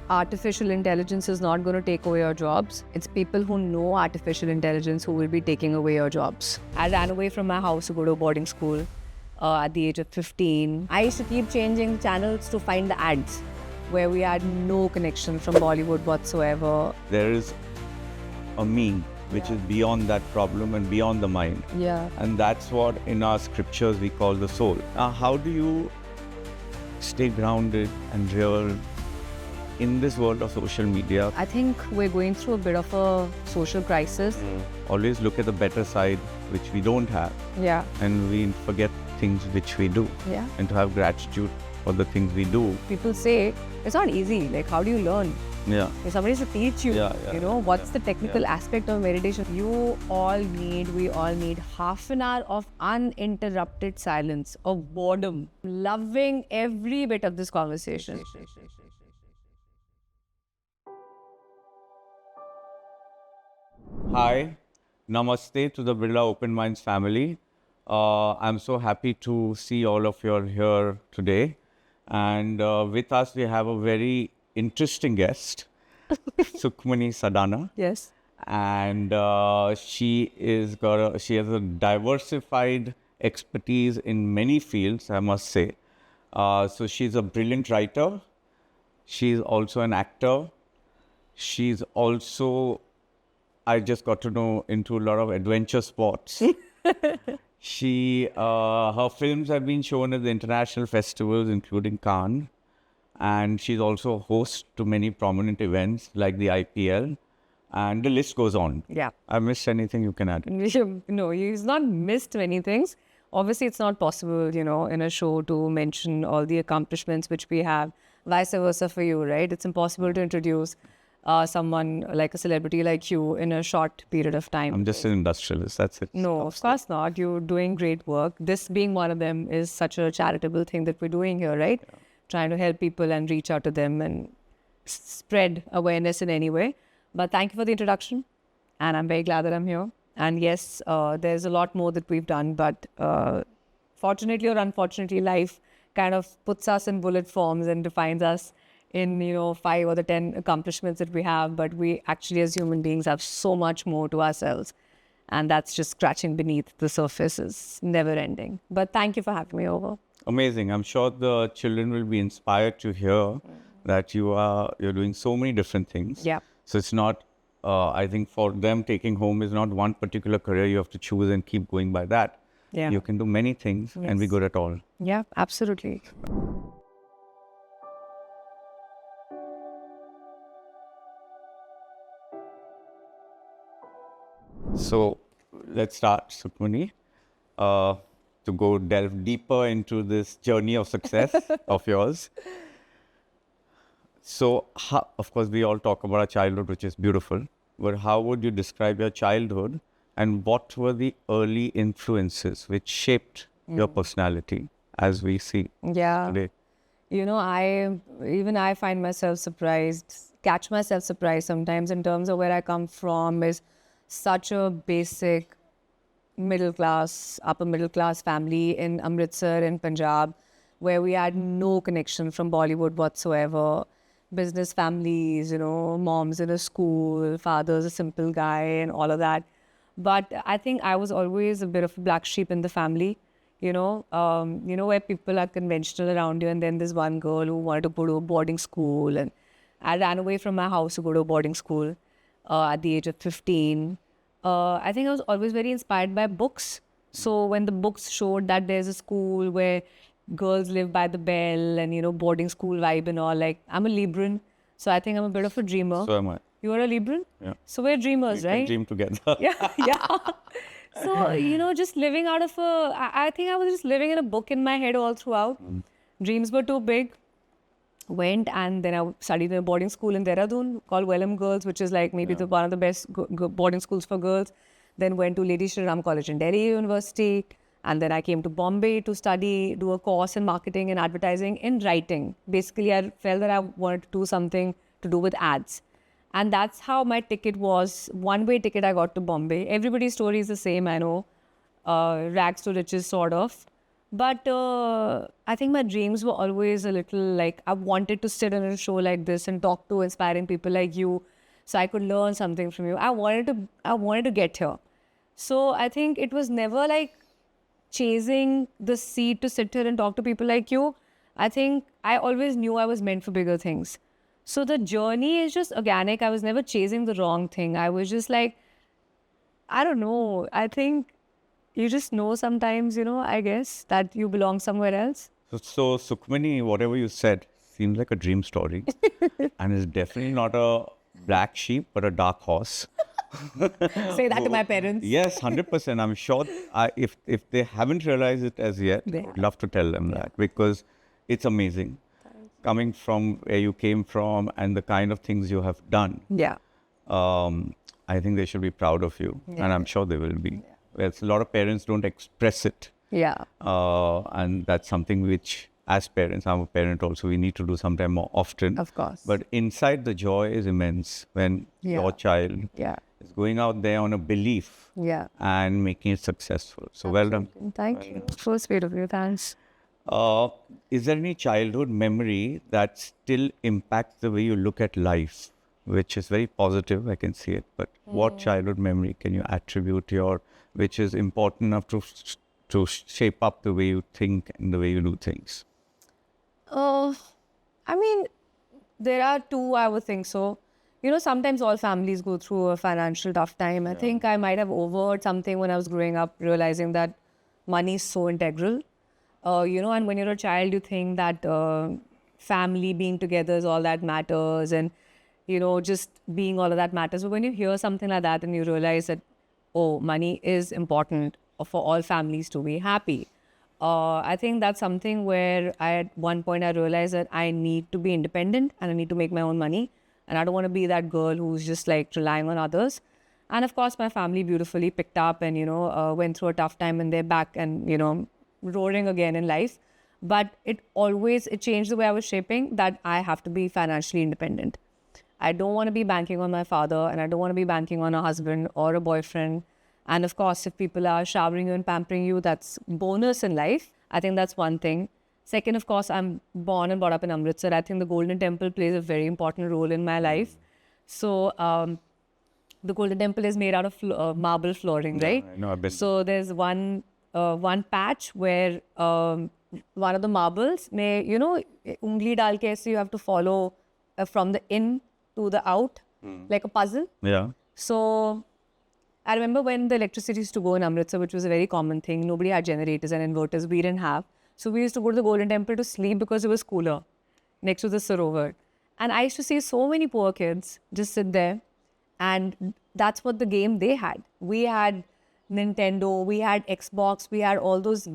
artificial intelligence is not going to take away our jobs. It's people who know artificial intelligence who will be taking away your jobs. I ran away from my house to go to boarding school at the age of 15. I used to keep changing channels to find the ads where we had no connection from Bollywood whatsoever. There is a me which is beyond that problem and beyond the mind. Yeah. And that's what in our scriptures we call the soul. Now, how do you stay grounded and real in this world of social media? I think we're going through a bit of a social crisis. Always look at the better side, which we don't have, Yeah. and we forget things which we do. Yeah. And to have gratitude for the things we do. People say it's not easy. Like, how do you learn? Yeah. If somebody has to teach you, what's the technical aspect of meditation? We all need half an hour of uninterrupted silence, of boredom, loving every bit of this conversation. Hi, namaste to the Birla Open Minds family. I'm so happy to see all of you here today. And with us, we have a very interesting guest, Sukhmani Sadana. Yes. And she has a diversified expertise in many fields, I must say. So she's a brilliant writer. She's also an actor. She's also, I just got to know, into a lot of adventure sports. Her films have been shown at the international festivals, including Cannes. And she's also a host to many prominent events like the IPL. And the list goes on. Yeah. I missed anything you can add? No, he's not missed many things. Obviously, it's not possible, in a show to mention all the accomplishments which we have. Vice versa for you, right? It's impossible to introduce someone like a celebrity like you in a short period of time. I'm just an industrialist, that's it. No, of course not. You're doing great work. This being one of them is such a charitable thing that we're doing here, right? Yeah. Trying to help people and reach out to them and spread awareness in any way. But thank you for the introduction. And I'm very glad that I'm here. And yes, there's a lot more that we've done. But fortunately or unfortunately, life kind of puts us in bullet forms and defines us in 5 or the 10 accomplishments that we have. But we actually as human beings have so much more to ourselves. And that's just scratching beneath the surface. Is never ending. But thank you for having me over. Amazing. I'm sure the children will be inspired to hear that you're doing so many different things. Yeah. So it's not, I think for them taking home is not one particular career you have to choose and keep going by that. Yeah. You can do many things and be good at all. Yeah, absolutely. So let's start, Sukhmani, to go delve deeper into this journey of success of yours. So, of course, we all talk about our childhood, which is beautiful. But how would you describe your childhood and what were the early influences which shaped your personality as we see today? I find myself surprised, catch myself surprised sometimes in terms of where I come from is such a basic upper middle class family in Amritsar in Punjab, where we had no connection from Bollywood whatsoever. Business families, moms in a school, father's a simple guy and all of that. But I think I was always a bit of a black sheep in the family, where people are conventional around you. And then there's one girl who wanted to go to a boarding school. And I ran away from my house to go to a boarding school at the age of 15. I think I was always very inspired by books. So when the books showed that there's a school where girls live by the bell and, boarding school vibe and all, like, I'm a Libran. So I think I'm a bit of a dreamer. So am I. You are a Libran? Yeah. So we're dreamers, We right? can dream together. Yeah. So, just living out of I think I was just living in a book in my head all throughout. Dreams were too big. Went and then I studied in a boarding school in Dehradun called Welham Girls, which is like maybe one of the best boarding schools for girls. Then went to Lady Shri Ram College in Delhi University. And then I came to Bombay to do a course in marketing and advertising in writing. Basically, I felt that I wanted to do something to do with ads. And that's how my ticket was. One-way ticket I got to Bombay. Everybody's story is the same, I know. Rags to riches, sort of. But I think my dreams were always a little like I wanted to sit in a show like this and talk to inspiring people like you, so I could learn something from you. I wanted to get here. So I think it was never like chasing the seat to sit here and talk to people like you. I think I always knew I was meant for bigger things. So the journey is just organic. I was never chasing the wrong thing. I was just like, I don't know. I think you just know sometimes, I guess, that you belong somewhere else. So Sukhmani, whatever you said seems like a dream story, and is definitely not a black sheep, but a dark horse. Say that to my parents. Yes, 100%. I'm sure if they haven't realized it as yet, They I would have. love to tell them that, because it's amazing. Coming from where you came from and the kind of things you have done, Yeah. I think they should be proud of you, and Yeah. I'm sure they will be. There's a lot of parents don't express it, Yeah. and that's something which, as parents, I'm a parent also, we need to do sometime more often. Of course. But inside, the joy is immense when Yeah. your child Yeah. is going out there on a belief Yeah. and making it successful. So well done. Thank you. So sweet of you. Thanks. Is there any childhood memory that still impacts the way you look at life, which is very positive? I can see it. But what childhood memory can you attribute which is important enough to shape up the way you think and the way you do things? I mean, there are two, I would think so. Sometimes all families go through a financial tough time. I think I might have overheard something when I was growing up, realizing that money is so integral. And when you're a child, you think that family being together is all that matters, and, just being all of that matters. But when you hear something like that and you realize that, oh, money is important for all families to be happy. I think that's something where at one point I realized that I need to be independent and I need to make my own money. And I don't want to be that girl who's just like relying on others. And of course, my family beautifully picked up and, went through a tough time and they're back and, roaring again in life. But it changed the way I was shaping that I have to be financially independent. I don't want to be banking on my father and I don't want to be banking on a husband or a boyfriend. And of course, if people are showering you and pampering you, that's bonus in life. I think that's one thing. Second, of course, I'm born and brought up in Amritsar. I think the Golden Temple plays a very important role in my life. So the Golden Temple is made out of marble flooring, right? I know, I've been. So there's one patch where one of the marbles may, ungli dal ke aise you have to follow from the in to the out, like a puzzle. Yeah. So I remember when the electricity used to go in Amritsar, which was a very common thing. Nobody had generators and inverters. We didn't have. So we used to go to the Golden Temple to sleep because it was cooler next to the Sarovar. And I used to see so many poor kids just sit there. And that's what the game they had. We had Nintendo, we had Xbox, we had all those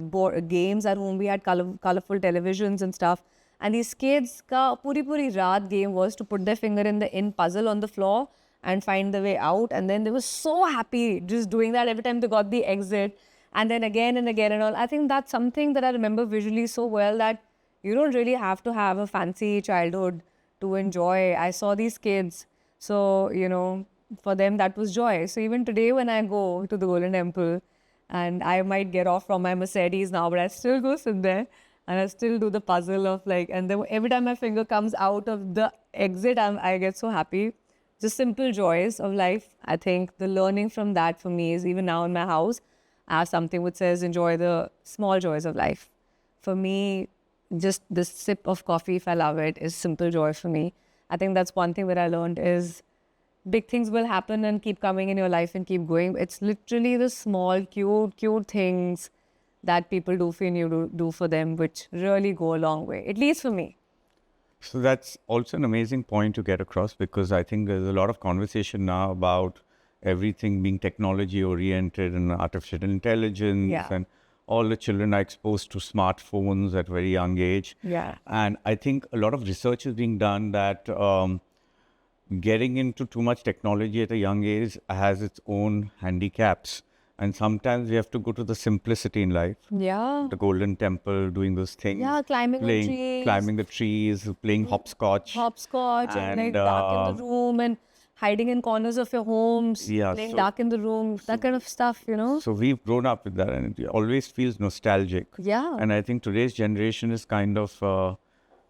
games at home. We had colorful televisions and stuff. And these kids, ka puri raat game was to put their finger in the in puzzle on the floor and find the way out. And then they were so happy just doing that every time they got the exit. And then again and again and all. I think that's something that I remember visually so well, that you don't really have to have a fancy childhood to enjoy. I saw these kids. So, for them that was joy. So even today when I go to the Golden Temple and I might get off from my Mercedes now, but I still go sit there and I still do the puzzle of like, and then every time my finger comes out of the exit, I get so happy. Just simple joys of life. I think the learning from that for me is, even now in my house, I have something which says enjoy the small joys of life. For me, just this sip of coffee, if I love it, is simple joy for me. I think that's one thing that I learned is big things will happen and keep coming in your life and keep going. It's literally the small, cute things that people do for you, do for them, which really go a long way, at least for me. So that's also an amazing point to get across, because I think there's a lot of conversation now about everything being technology oriented and artificial intelligence, Yeah. and all the children are exposed to smartphones at very young age. Yeah. And I think a lot of research is being done that getting into too much technology at a young age has its own handicaps. And sometimes we have to go to the simplicity in life. Yeah. The Golden Temple, doing those things. Yeah, climbing the trees. Climbing the trees, playing hopscotch. Hopscotch and like And, dark in the room and hiding in corners of your homes, Yeah, playing so- dark in the room, that kind of stuff, you know? So we've grown up with that, and it always feels nostalgic. Yeah. And I think today's generation is kind of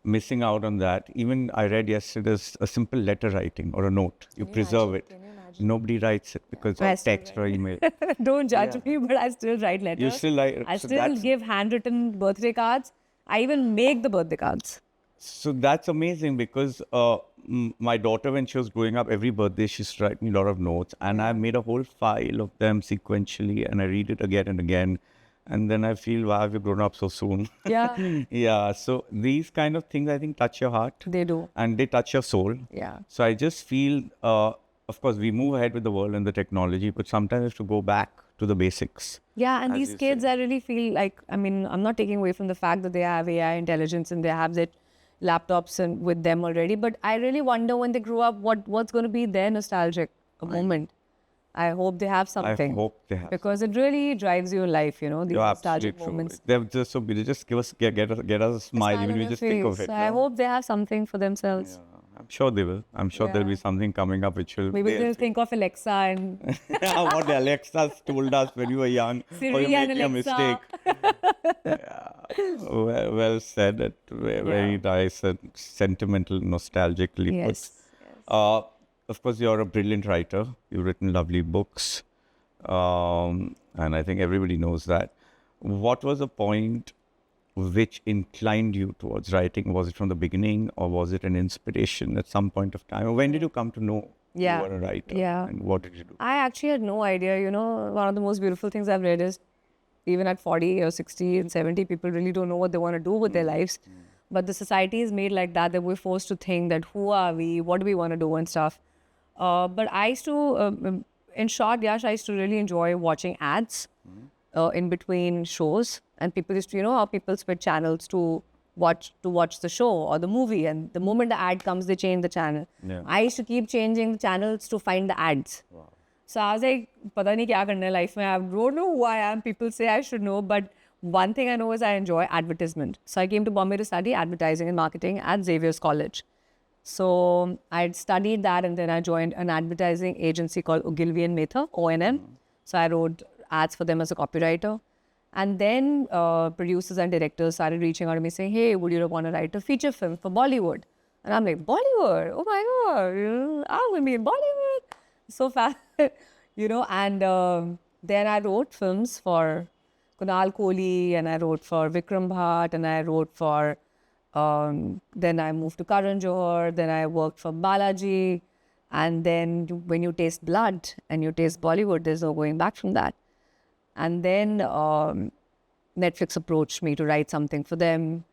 missing out on that. Even I read yesterday a simple letter writing or a note. You preserve it. Can you imagine? Nobody writes it because I of still text or email. Don't judge Yeah. me, but I still write letters. You still like I so still that's give handwritten birthday cards. I even make the birthday cards. so that's amazing because my daughter, when she was growing up, every birthday she used to write me a lot of notes, and I made a whole file of them sequentially, and I read it again and again, and then I feel, wow, we've grown up so soon. Yeah, Yeah, so these kind of things I think touch your heart they do. and they touch your soul. Yeah. So I just feel, of course, we move ahead with the world and the technology, but sometimes we have to go back to the basics. Yeah, and As these you kids, say. I really feel like, I mean, I'm not taking away from the fact that they have AI intelligence and they have their laptops and with them already, but I really wonder when they grow up, what's going to be their nostalgic moment. I hope they have something. hope they have Because it really drives your life, you know, these You're nostalgic absolutely true. moments. They're just so they just get us a smile even on we your just think of face. it. I no? hope they have something for themselves. Yeah, I'm sure they will. I'm sure there'll be Yeah. something coming up which will. Maybe they'll think of Alexa and What the Alexa's told us when you were young, or Siri you're and making a Alexa. mistake. Well said. Very nice and sentimental, nostalgically put. Yes. Of course, you're a brilliant writer. You've written lovely books, and I think everybody knows that. What was the point which inclined you towards writing? Was it from the beginning, or was it an inspiration at some point of time? Or when did you come to know Yeah. you were a writer? Yeah. And what did you do? I actually had no idea. You know, one of the most beautiful things I've read is even at 40 or 60 and 70, people really don't know what they want to do with their lives. But the society is made like that we're forced to think that who are we, what do we want to do and stuff. But I used to, in short, Yash, I used to really enjoy watching ads in between shows. And people used to, you know, how people switch channels to watch the show or the movie. And the moment the ad comes, they change the channel. Yeah. I used to keep changing the channels to find the ads. So I was like, pata nahi kya karna hai life mein. I don't know who I am. People say I should know. But one thing I know is I enjoy advertisement. So I came to Bombay to study advertising and marketing at Xavier's College. So I'd studied that and then I joined an advertising agency called Ogilvy and Mather, O&M. So I wrote ads for them as a copywriter. And then producers and directors started reaching out to me saying, hey, would you want to write a feature film for Bollywood? And I'm like, Bollywood? Oh my God, I'm going to be in Bollywood. So fast, you know. And then I wrote films for Kunal Kohli and I wrote for Vikram Bhatt and I wrote for, then I moved to Karan Johar, then I worked for Balaji. And then when you taste blood and you taste Bollywood, there's no going back from that. And then Netflix approached me to write something for them.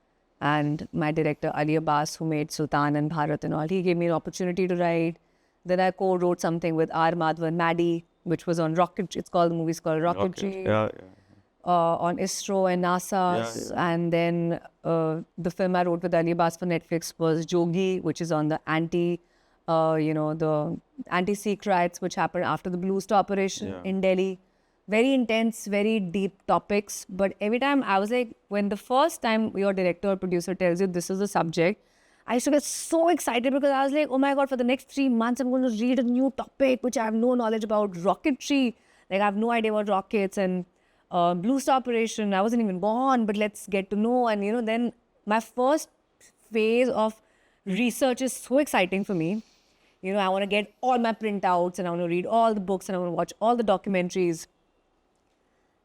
And my director, Ali Abbas, who made Sultan and Bharat and all, he gave me an opportunity to write. Then I co-wrote something with R. Madhav and Maddie, which was on Rocket. It's called, the movie's called Rocketry. Yeah. On ISRO and NASA. And then the film I wrote with Ali Abbas for Netflix was Jogi, which is on the the anti-Sikh riots, which happened after the Blue Star operation in Delhi. Very intense, very deep topics. But every time I was like, when the first time your director or producer tells you this is the subject, I used to get so excited because I was like, oh my God, for the next 3 months, I'm going to read a new topic, which I have no knowledge about. Rocketry, like I have no idea about rockets and Blue Star operation. I wasn't even born, but let's get to know. And, you know, then my first phase of research is so exciting for me. You know, I want to get all my printouts and I want to read all the books and I want to watch all the documentaries.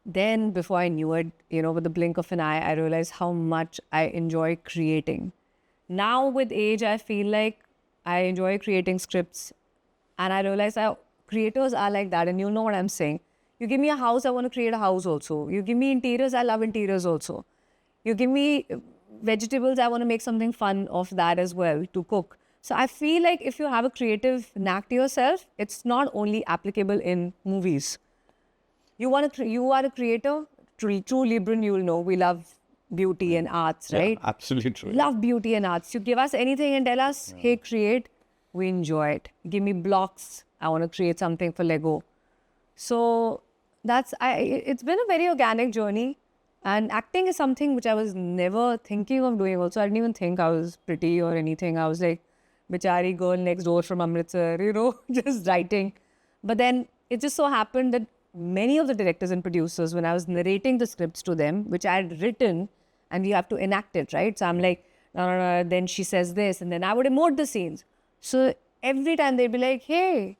Then before I knew it, you know, with the blink of an eye, I realized how much I enjoy creating. Now with age, I feel like I enjoy creating scripts and I realize how creators are like that. And you know what I'm saying. You give me a house, I want to create a house also. You give me interiors, I love interiors also. You give me vegetables, I want to make something fun of that as well to cook. So I feel like if you have a creative knack to yourself, it's not only applicable in movies. You are a creator, true Libran, you'll know, we love beauty and arts, right? Yeah, absolutely true. Love beauty and arts. You give us anything and tell us, hey, create, we enjoy it. Give me blocks, I want to create something for Lego. So it's been a very organic journey. And acting is something which I was never thinking of doing also. I didn't even think I was pretty or anything. I was like, bichari girl next door from Amritsar, just writing. But then it just so happened that many of the directors and producers, when I was narrating the scripts to them, which I had written, and you have to enact it, right? So I'm like, no, no, no, then she says this, and then I would emote the scenes. So every time they'd be like, hey,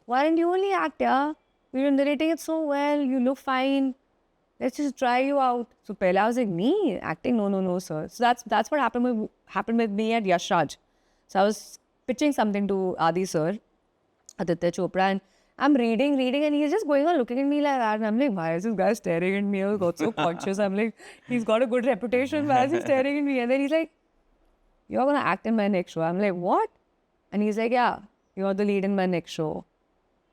why didn't you only act, yeah? You're narrating it so well, you look fine. Let's just try you out. So pehle I was like, me acting? No, no, no, sir. So that's what happened with me at Yash Raj. So I was pitching something to Adi sir, Aditya Chopra, and I'm reading, and he's just going on looking at me like that. And I'm like, why is this guy staring at me? I got so conscious. I'm like, he's got a good reputation. Why is he staring at me? And then he's like, you're gonna act in my next show. I'm like, what? And he's like, yeah, you're the lead in my next show.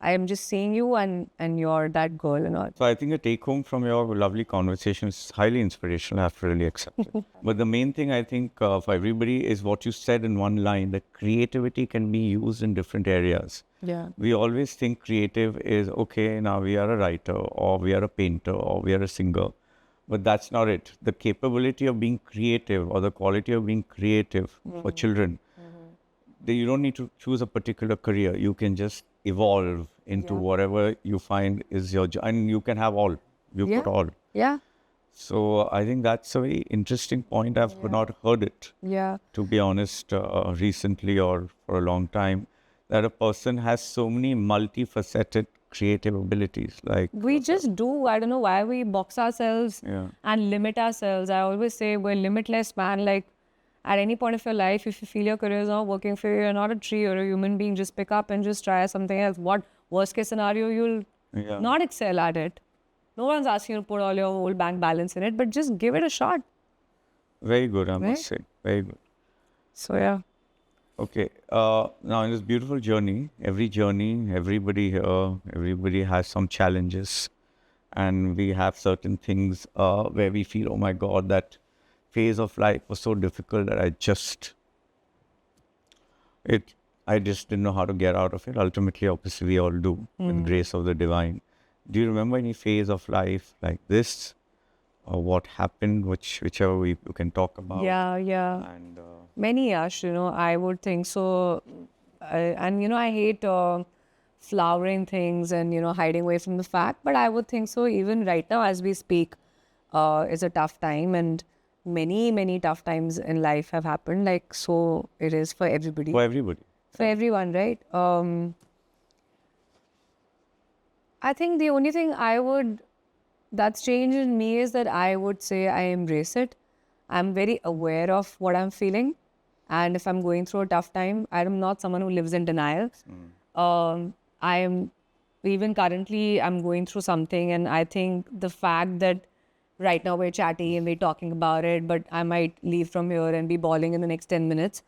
I am just seeing you and you're that girl and all. So I think the take home from your lovely conversation is highly inspirational. I have to really accept it. But the main thing I think for everybody is what you said in one line, that creativity can be used in different areas. Yeah. We always think creative is, okay, now we are a writer or we are a painter or we are a singer. But that's not it. The capability of being creative or the quality of being creative for children, you don't need to choose a particular career. You can just evolve into whatever you find is your job. And you can have all. You put all. Yeah. So I think that's a very interesting point. I've not heard it, Yeah. to be honest, recently or for a long time, that a person has so many multifaceted creative abilities. Like We just do. I don't know why we box ourselves and limit ourselves. I always say we're limitless, man. Like at any point of your life, if you feel your career is not working for you, you're not a tree or a human being, just pick up and just try something else. What worst case scenario, you'll not excel at it. No one's asking you to put all your whole bank balance in it, but just give it a shot. very good, I must say. Very good. So yeah. Okay. Now in this beautiful journey, everybody here, everybody has some challenges, and we have certain things where we feel, oh my God, that phase of life was so difficult that I just didn't know how to get out of it. Ultimately, obviously, we all do with grace of the divine. Do you remember any phase of life like this, or what happened, whichever you can talk about? Yeah, yeah. And Many, Yash, I would think so. I hate flowering things and, hiding away from the fact. But I would think so even right now as we speak is a tough time. And many, many tough times in life have happened. Like, so it is for everybody. for everybody. For everyone, right? I think the only thing that's changed in me is that I would say I embrace it. I'm very aware of what I'm feeling. And if I'm going through a tough time, I'm not someone who lives in denial. I am, even currently, I'm going through something. And I think the fact that right now we're chatting and we're talking about it, but I might leave from here and be bawling in the next 10 minutes.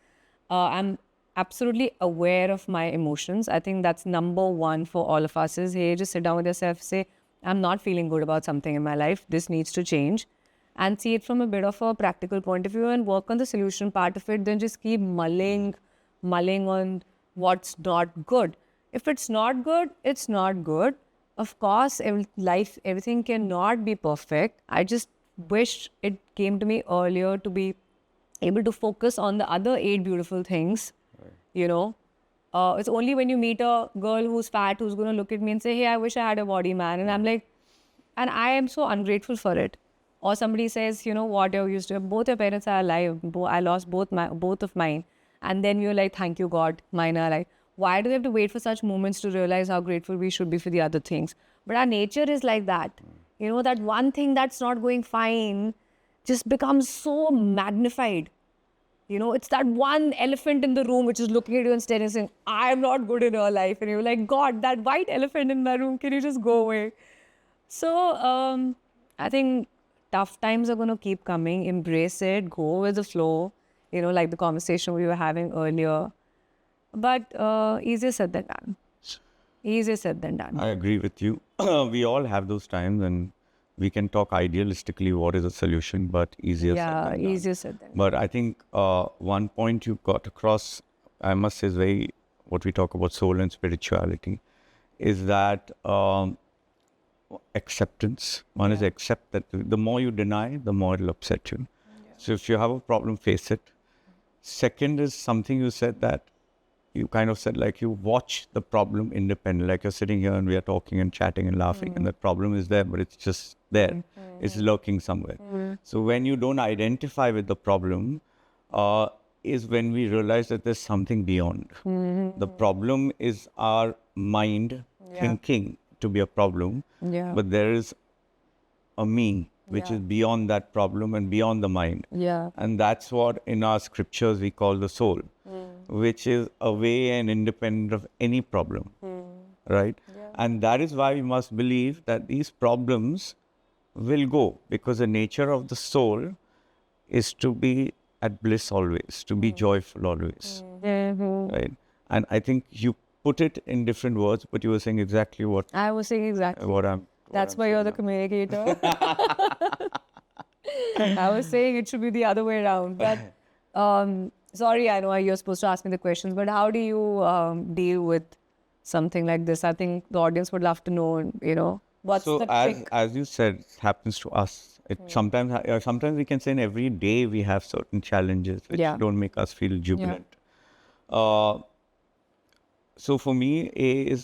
I'm absolutely aware of my emotions. I think that's number one for all of us is, hey, just sit down with yourself, say, I'm not feeling good about something in my life. This needs to change. And see it from a bit of a practical point of view and work on the solution part of it. Then just keep mulling on what's not good. If it's not good, it's not good. Of course, everything cannot be perfect. I just wish it came to me earlier to be able to focus on the other 8 beautiful things. It's only when you meet a girl who's fat who's going to look at me and say, hey, I wish I had a body, man. And I'm like, and I am so ungrateful for it. Or somebody says, what you used to, both your parents are alive. I lost both of mine. And then you're like, thank you, God, mine are alive. Why do we have to wait for such moments to realize how grateful we should be for the other things? But our nature is like that. That one thing that's not going fine just becomes so magnified. It's that one elephant in the room which is looking at you and staring and saying, I am not good in your life. And you're like, God, that white elephant in my room, can you just go away? So I think tough times are going to keep coming. Embrace it. Go with the flow. Like the conversation we were having earlier. But easier said than done. Easier said than done. I agree with you. We all have those times, and we can talk idealistically what is a solution, but easier said than done. Easier said than done. But I think one point you got across, I must say, is very what we talk about soul and spirituality, is that acceptance. One is accept that the more you deny, the more it'll upset you. So if you have a problem, face it. Second is something you said, that you kind of said, like, you watch the problem independent, like you're sitting here and we are talking and chatting and laughing, and the problem is there, but it's just there. It's lurking somewhere. So when you don't identify with the problem, is when we realize that there's something beyond. The problem is our mind thinking to be a problem, but there is a me which is beyond that problem and beyond the mind. And that's what in our scriptures we call the soul, which is away and independent of any problem, right? And that is why we must believe that these problems will go, because the nature of the soul is to be at bliss always, to be joyful always, right? And I think you put it in different words, but you were saying exactly what I was saying exactly. That's why you're the communicator. I was saying it should be the other way around. But sorry, I know you're supposed to ask me the questions, but how do you deal with something like this? I think the audience would love to know, what's so the as trick? as you said, it happens to us. It sometimes we can say in every day we have certain challenges which don't make us feel jubilant. So for me,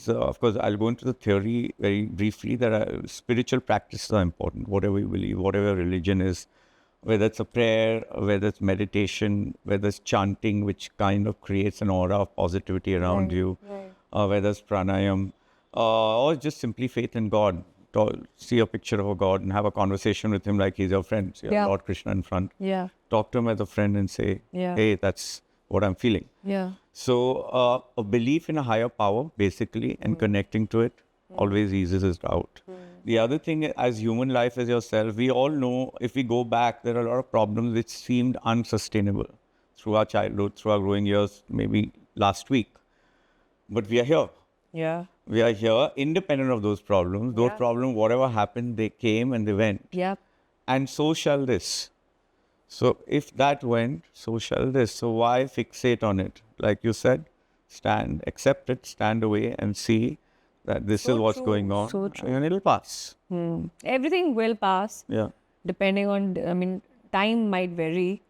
of course, I'll go into the theory very briefly, that spiritual practices are important, whatever you believe, whatever religion is, whether it's a prayer, whether it's meditation, whether it's chanting, which kind of creates an aura of positivity around you, whether it's pranayam, or just simply faith in God. See a picture of a God and have a conversation with him like he's your friend. See Lord Krishna in front. Talk to him as a friend and say, hey, that's what I'm feeling. So a belief in a higher power, basically, and connecting to it always eases us out. The other thing, as human life as yourself, we all know, if we go back, there are a lot of problems which seemed unsustainable through our childhood, through our growing years, maybe last week. But we are here. We are here independent of those problems. Those problems, whatever happened, they came and they went. And so shall this. So if that went, so shall this. So why fixate on it? Like you said, accept it, stand away and see that this is what's going on. So true. And it'll pass. Everything will pass. Depending on, time might vary.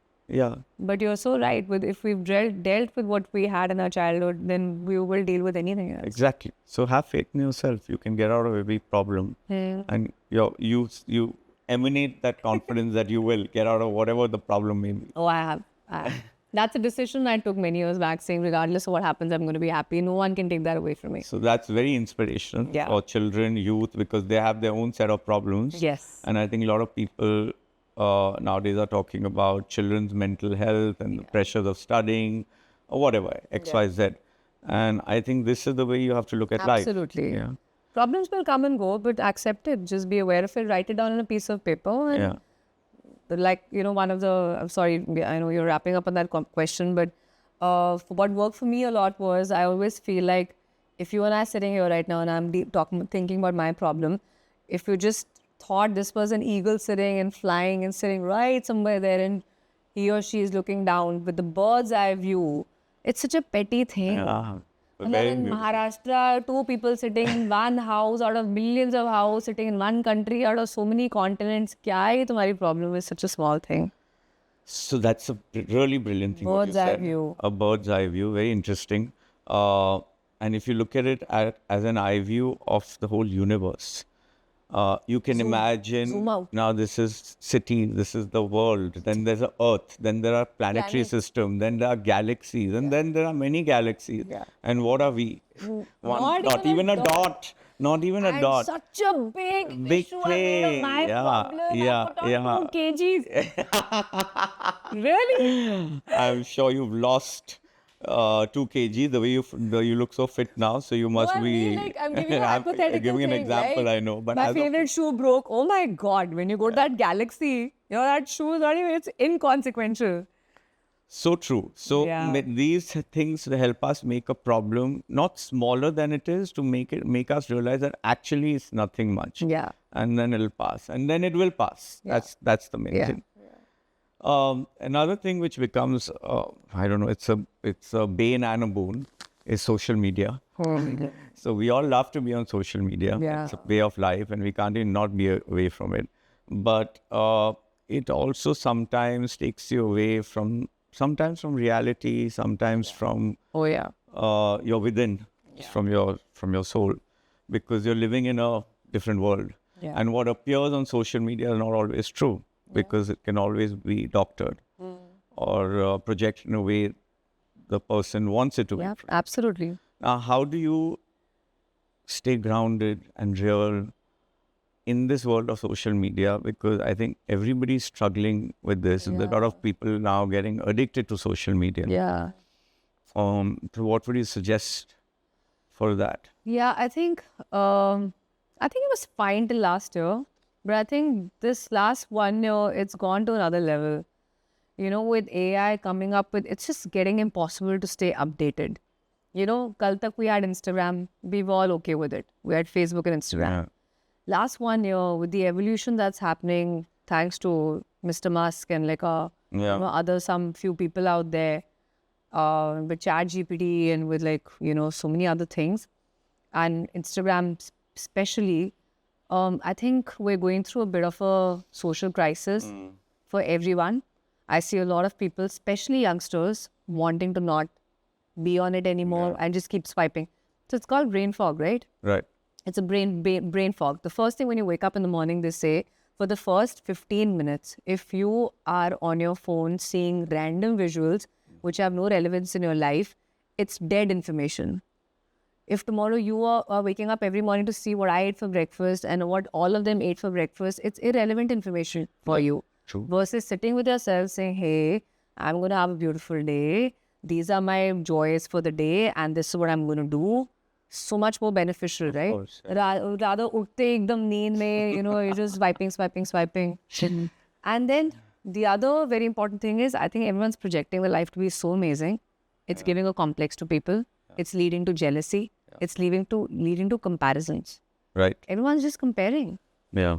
But you're so right. If we've dealt with what we had in our childhood, then we will deal with anything else. Exactly. So have faith in yourself. You can get out of every problem. And you emanate that confidence that you will get out of whatever the problem may be. Oh, I have. That's a decision I took many years back, saying regardless of what happens, I'm going to be happy. No one can take that away from me. So that's very inspirational for children, youth, because they have their own set of problems. And I think a lot of people nowadays are talking about children's mental health and the pressures of studying or whatever, X, Y, Z. And I think this is the way you have to look at life. Absolutely. Problems will come and go, but accept it. Just be aware of it. Write it down on a piece of paper. And one of the, I'm sorry, I know you're wrapping up on that question, but what worked for me a lot was, I always feel like if you and I are sitting here right now and I'm thinking about my problem, if you just thought this was an eagle sitting and flying and sitting right somewhere there and he or she is looking down with the bird's eye view, it's such a petty thing. And then in Maharashtra, 2 people sitting in one house out of millions of houses, sitting in one country out of so many continents. Kya hai tumhari problem is such a small thing? So that's a really brilliant thing. Bird's eye view. A bird's eye view, very interesting. And if you look at it as an eye view of the whole universe, you can imagine, zoom out. Now this is city, this is the world, then there's a earth, then there are planetary system, then there are galaxies, and then there are many galaxies. And what are we? Not even a dot. Not even a dot. Such a big issue. thing. My problem. I put on 2 kgs. Really? I'm sure you've lost 2 kg, the way you look so fit now, so you must be. I'm giving you a hypothetical giving an thing, example, right? I know, but my favorite shoe broke. Oh my God! When you go to that galaxy, that shoe is not even. It's inconsequential. So true. So these things help us make a problem not smaller than it is, to make us realize that actually it's nothing much. And then it'll pass, and then it will pass. That's the main thing. Another thing which becomes, I don't know, it's a bane and a boon, is social media. So we all love to be on social media. It's a way of life, and we can't even not be away from it. But it also sometimes takes you away from reality, sometimes from your within, from your soul, because you're living in a different world. Yeah. And what appears on social media is not always true, because it can always be doctored or projected in a way the person wants it to be. Yeah, absolutely. Now, how do you stay grounded and real in this world of social media? Because I think everybody's struggling with this. There are a lot of people now getting addicted to social media. Yeah. So what would you suggest for that? Yeah, I think it was fine till last year, but I think this last 1 year it's gone to another level. You know, with AI coming up with, it's just getting impossible to stay updated. You know, kal tak we had Instagram, we were all okay with it. We had Facebook and Instagram. Yeah. Last 1 year, with the evolution that's happening, thanks to Mr. Musk and like some few people out there, with Chat GPT and with so many other things, and Instagram especially, I think we're going through a bit of a social crisis for everyone. I see a lot of people, especially youngsters, wanting to not be on it anymore and just keep swiping. So it's called brain fog, right? Right. It's a brain fog. The first thing when you wake up in the morning, they say for the first 15 minutes, if you are on your phone seeing random visuals which have no relevance in your life, it's dead information. If tomorrow you are waking up every morning to see what I ate for breakfast and what all of them ate for breakfast, it's irrelevant information for you. True. Versus sitting with yourself saying, hey, I'm going to have a beautiful day. These are my joys for the day and this is what I'm going to do. So much more beneficial, right? course, Rather, utte ekdam neend mein, you're just swiping. And then the other very important thing is, I think everyone's projecting their life to be so amazing. It's giving a complex to people. It's leading to jealousy. It's leading to comparisons. Right. Everyone's just comparing. Yeah.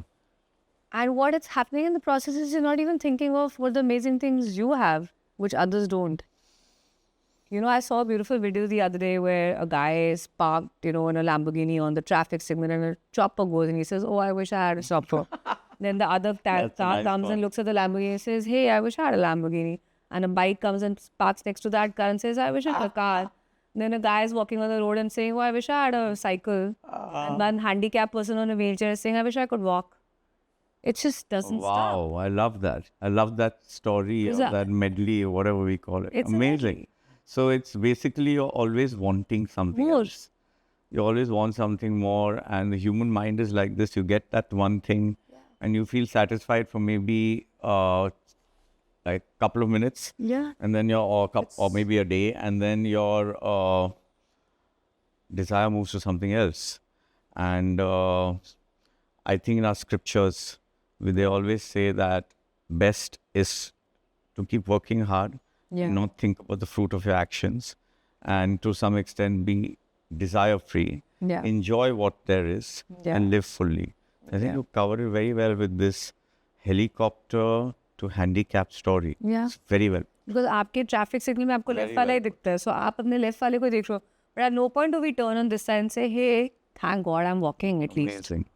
And what it's happening in the process is you're not even thinking of what the amazing things you have, which others don't. You know, I saw a beautiful video the other day where a guy is parked, in a Lamborghini on the traffic signal and a chopper goes and he says, oh, I wish I had a chopper. Then the other car comes and looks at the Lamborghini and says, hey, I wish I had a Lamborghini. And a bike comes and parks next to that car and says, I wish I had a car. Then a guy is walking on the road and saying, oh, I wish I had a cycle. And one handicapped person on a wheelchair is saying, I wish I could walk. It just doesn't stop. Wow, I love that. I love that story, or that medley, or whatever we call it. It's amazing. So it's basically you're always wanting something else. You always want something more, and the human mind is like this. You get that one thing, and you feel satisfied for maybe like a couple of minutes. Yeah. And then or maybe a day, and then your desire moves to something else. And I think in our scriptures, they always say that best is to keep working hard, not think about the fruit of your actions, and to some extent be desire free, enjoy what there is, and live fully. I think you covered it very well with this helicopter to handicap story. Yeah. It's very well. Because आपके traffic signal में आपको left वाला ही दिखता है, so आप अपने left वाले को देख रहे हो. But at no point do we turn on this side and say, hey, thank God I'm walking at least. Amazing.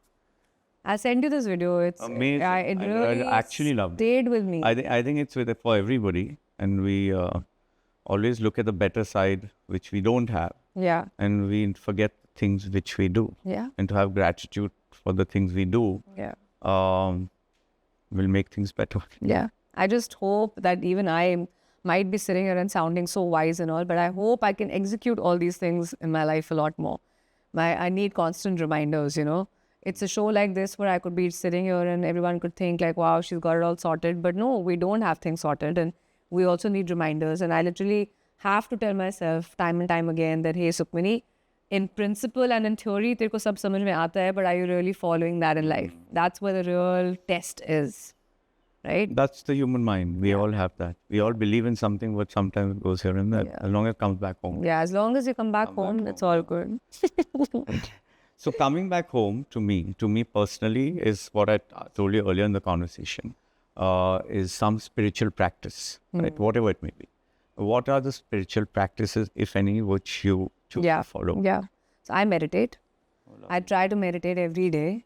I sent you this video. It's Amazing. It really I actually loved it. stayed with me. I think it's for everybody, and we always look at the better side, which we don't have, and we forget things which we do. Yeah. And to have gratitude for the things we do, will make things better. Yeah. I just hope that even I might be sitting here and sounding so wise and all, but I hope I can execute all these things in my life a lot more. I need constant reminders, It's a show like this where I could be sitting here and everyone could think like, wow, she's got it all sorted. But no, we don't have things sorted. And we also need reminders. And I literally have to tell myself time and time again that, hey, Sukhmani, in principle and in theory, तेरे को सब समझ में आता है, but are you really following that in life? That's where the real test is, right? That's the human mind. We all have that. We all believe in something, but sometimes it goes here and there. As long as it comes back home. Yeah, as long as you come back home, it's all good. So coming back home to me personally, is what I told you earlier in the conversation, is some spiritual practice, right? Whatever it may be. What are the spiritual practices, if any, which you choose to follow? Yeah. So I meditate. I try to meditate every day.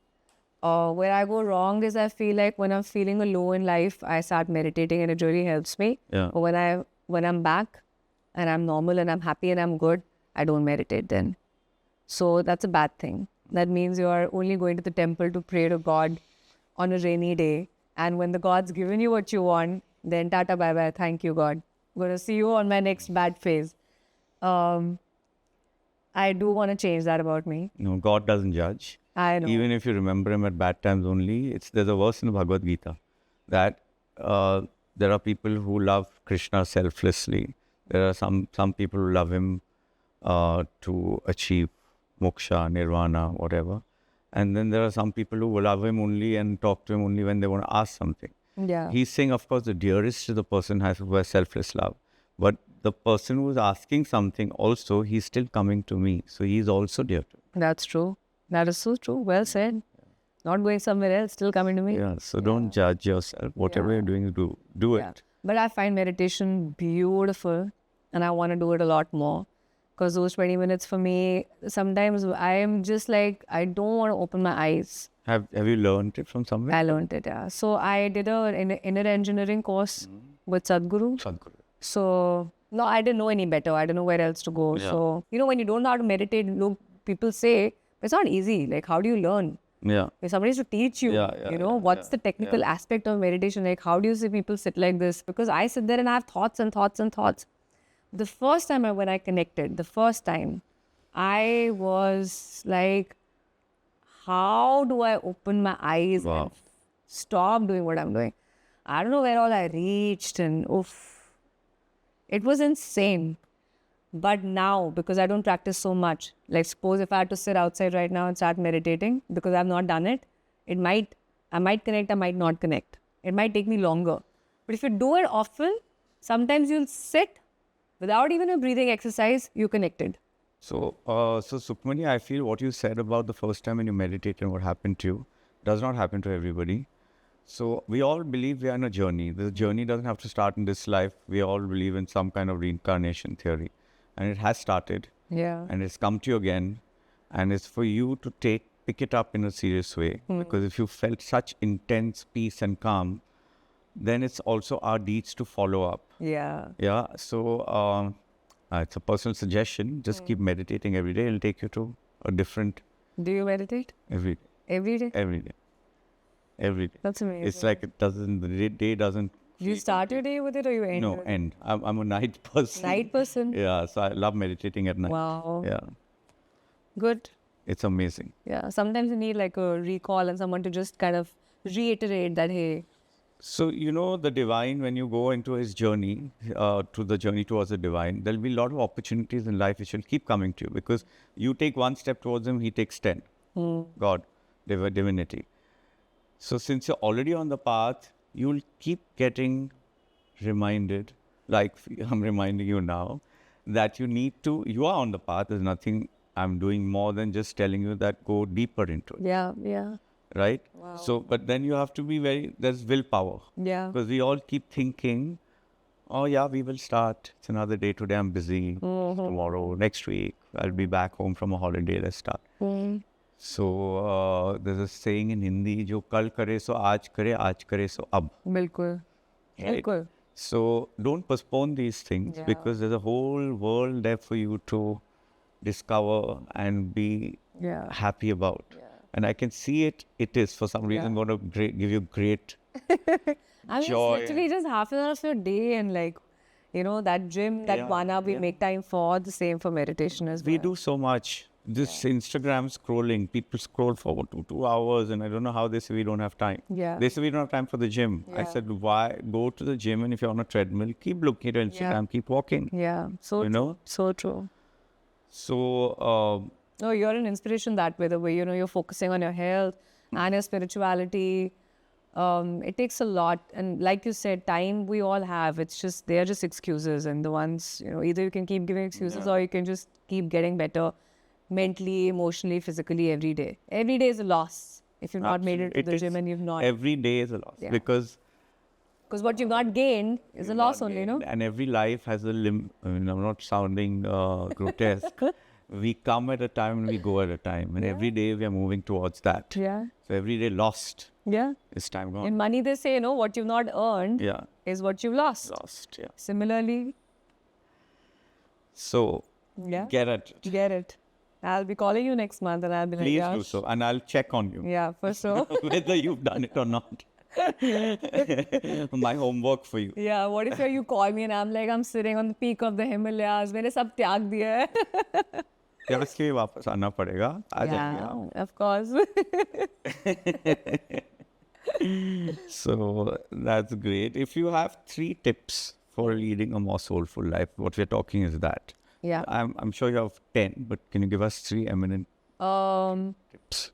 Where I go wrong is I feel like when I'm feeling a low in life, I start meditating and it really helps me. Yeah. But when I'm back and I'm normal and I'm happy and I'm good, I don't meditate then. So that's a bad thing. That means you are only going to the temple to pray to God on a rainy day. And when the God's given you what you want, then tata bye bye, thank you, God. I'm going to see you on my next bad phase. Um, I do want to change that about me. No, God doesn't judge. I know. Even if you remember him at bad times only, there's a verse in the Bhagavad Gita that there are people who love Krishna selflessly. There are some people who love him to achieve moksha, nirvana, whatever. And then there are some people who will love him only and talk to him only when they want to ask something. Yeah. He's saying, of course, the dearest to the person who has selfless love. But the person who is asking something also, he's still coming to me. So he's also dear to me. That's true. That is so true. Well said. Not going somewhere else, still coming to me. Yeah, so don't judge yourself. Whatever you're doing, do it. But I find meditation beautiful and I want to do it a lot more. Because those 20 minutes for me, sometimes I am just like, I don't want to open my eyes. Have you learned it from somewhere? I learned it, yeah. So I did an inner engineering course with Sadhguru. So, no, I didn't know any better. I didn't know where else to go. Yeah. So, when you don't know how to meditate, look, people say, it's not easy. Like, how do you learn? Yeah. If somebody to teach you, what's the technical aspect of meditation? Like, how do you see people sit like this? Because I sit there and I have thoughts and thoughts and thoughts. The first time when I connected, I was like, how do I open my eyes and stop doing what I'm doing? I don't know where all I reached and it was insane. But now, because I don't practice so much, like suppose if I had to sit outside right now and start meditating, because I've not done it, I might connect, I might not connect. It might take me longer. But if you do it often, sometimes you'll sit without even a breathing exercise, you connected. So Sukhmani, I feel what you said about the first time when you meditate and what happened to you does not happen to everybody. So we all believe we are on a journey. The journey doesn't have to start in this life. We all believe in some kind of reincarnation theory. And it has started. Yeah. And it's come to you again. And it's for you to pick it up in a serious way. Because if you felt such intense peace and calm, then it's also our deeds to follow up. Yeah. Yeah. So it's a personal suggestion. Just keep meditating every day. It'll take you to a different... Do you meditate? Every day. Every day? Every day. Every day. That's amazing. It's like the day doesn't... You start your day with it or you end No, it? end. I'm a night person. Night person? Yeah, so I love meditating at night. Wow. Yeah. Good. It's amazing. Yeah. Sometimes you need like a recall and someone to just kind of reiterate that, hey. So, the divine, when you go into his journey, to the journey towards the divine, there'll be a lot of opportunities in life which will keep coming to you because you take one step towards him, he takes 10. God, divinity. So since you're already on the path, you'll keep getting reminded, like I'm reminding you now, that you are on the path. There's nothing I'm doing more than just telling you that go deeper into it. Yeah, yeah. Right? Wow. So, but then you have to be there's willpower. Yeah. Because we all keep thinking, oh yeah, we will start. It's another day. Today I'm busy. Tomorrow, next week, I'll be back home from a holiday. Let's start. So there's a saying in Hindi, जो कल करे सो आज करे सो अब. बिल्कुल. Right? बिल्कुल. So don't postpone these things because there's a whole world there for you to discover and be happy about. Yeah. And I can see it is for some reason going to give you great I mean, joy. it's literally just half an hour of your day and like, that gym, that 1 hour we make time for, the same for meditation as well. We do so much. This Instagram scrolling, people scroll for 2 hours and I don't know how they say we don't have time. Yeah. They say we don't have time for the gym. I said, why? Go to the gym and if you're on a treadmill, keep looking at Instagram, keep walking. Yeah, so true. So true. So... no, you're an inspiration that way, the way, you're focusing on your health and your spirituality. It takes a lot. And like you said, time we all have. It's just, they're just excuses. And the ones, either you can keep giving excuses or you can just keep getting better mentally, emotionally, physically every day. Every day is a loss if you've not made it to the gym and you've not. Every day is a loss because what you've not gained is a loss only, And every life has a limit. I mean, I'm not sounding grotesque. We come at a time and we go at a time. And every day we are moving towards that. Yeah. So every day lost is time gone. In money, they say, what you've not earned is what you've lost. Lost, yeah. Similarly. So Yeah. Get it. Get it. I'll be calling you next month and I'll be like, Please do Yash. so, and I'll check on you Yeah, for sure. whether you've done it or not. My homework for you. Yeah, what if you call me and I'm like, I'm sitting on the peak of the Himalayas, मैंने सब त्याग दिया है. क्या इसके वापस आना पड़ेगा? आ जाएंगे आप. Yeah, of course. So that's great. If you have 3 tips for leading a more soulful life, what we're talking is that. Yeah. I'm sure you have 10, but can you give us 3 eminent tips?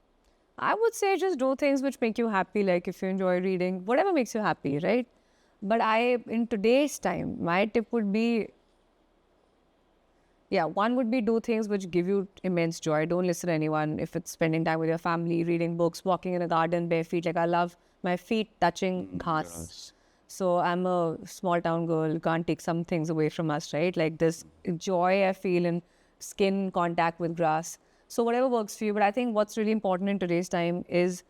I would say just do things which make you happy, like if you enjoy reading, whatever makes you happy, right? But in today's time, my tip would be, one would be do things which give you immense joy. Don't listen to anyone. If it's spending time with your family, reading books, walking in a garden bare feet, like I love my feet touching ghas. Yes. So I'm a small town girl. You can't take some things away from us, right? Like this joy I feel in skin contact with grass. So whatever works for you. But I think what's really important in today's time is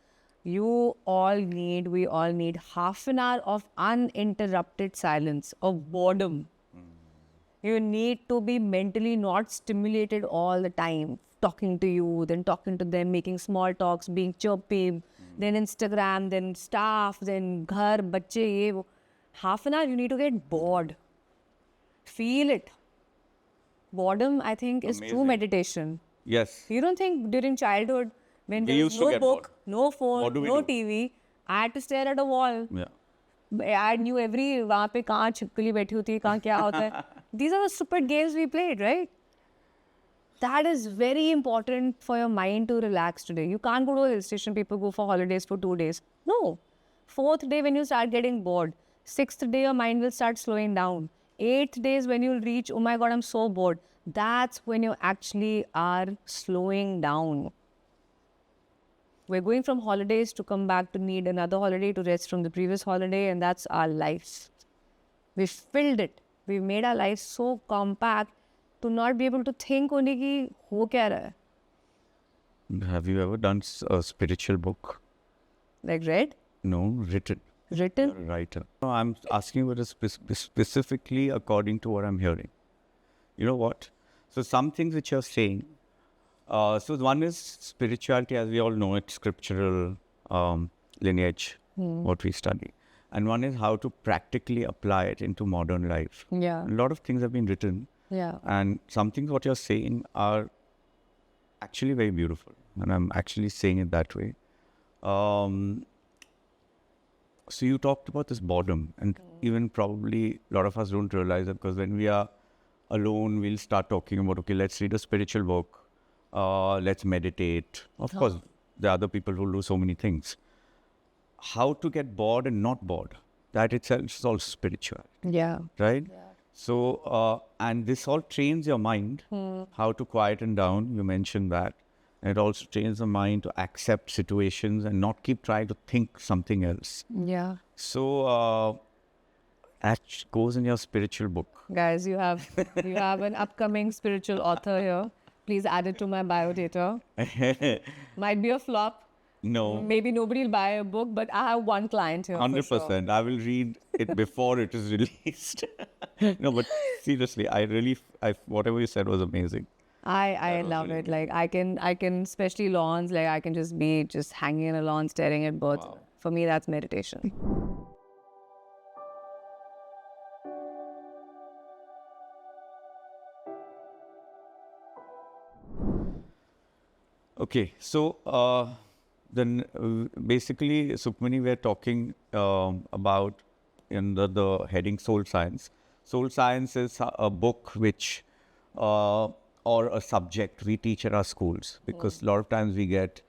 we all need half an hour of uninterrupted silence, of boredom. You need to be mentally not stimulated all the time, talking to you, then talking to them, making small talks, being chirpy, then Instagram, then staff, then ghar, bacche, ye, wo. Half an hour, you need to get bored. Feel it. Boredom, I think, is true Amazing. meditation. Yes. You don't think during childhood, when We there was used to no get book, bored. no phone, What do we no do? TV, I had to stare at a wall. Yeah. I knew every वहाँ पे कहाँ छिपकली बैठी होती है, कहाँ क्या होता है. These are the stupid games we played, right? That is very important for your mind to relax today. You can't go to a hill station. People go for holidays for 2 days. No. 4th day when you start getting bored. 6th day your mind will start slowing down. 8th day is when you'll reach, oh my God, I'm so bored. That's when you actually are slowing down. We're going from holidays to come back to need another holiday to rest from the previous holiday, and that's our lives. We've filled it. We've made our lives so compact to not be able to think only ki ho kya raha hai. Have you ever done a spiritual book? Like read, No, written. written. You're a writer. No, I'm asking you specifically according to what I'm hearing. You know what? So some things which you're saying. So one is spirituality, as we all know it, scriptural lineage, what we study. And one is how to practically apply it into modern life. Yeah. A lot of things have been written. Yeah. And some things what you're saying are actually very beautiful. And I'm actually saying it that way. So you talked about this boredom, and even probably a lot of us don't realize it, because when we are alone, we'll start talking about, okay, let's read a spiritual book, let's meditate. Of course, there are other people who do so many things. How to get bored and not bored, that itself is also spiritual, Yeah. right? So, and this all trains your mind how to quieten down. You mentioned that. And it also trains the mind to accept situations and not keep trying to think something else. Yeah. So, that goes in your spiritual book. Guys, you have an upcoming spiritual author here. Please add it to my bio data. Might be a flop. No, Maybe nobody will buy a book, but I have one client here. 100%. I will read it before it is released. No, but seriously, whatever you said was amazing. I love it. Like I can especially lawns, like I can just be hanging in a lawn staring at birds. Wow. For me, that's meditation. Okay, so then basically, Sukhmani, we're talking about in the heading Soul Science. Soul Science is a book which, or a subject we teach at our schools, because a lot of times we get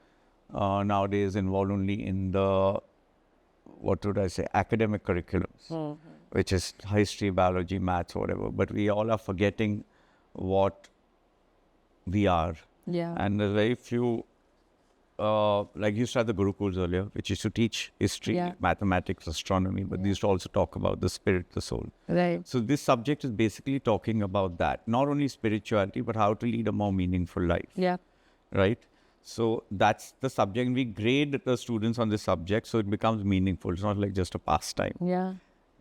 nowadays involved only in the, what would I say, academic curriculums, which is history, biology, maths, whatever. But we all are forgetting what we are. Yeah. And there's very few, like you used to have the Gurukuls earlier, which used to teach history, Yeah. mathematics, astronomy, but they used to also talk about the spirit, the soul. Right. So this subject is basically talking about that, not only spirituality, but how to lead a more meaningful life, Yeah. right? So that's the subject. We grade the students on this subject, so it becomes meaningful. It's not like just a pastime, Yeah.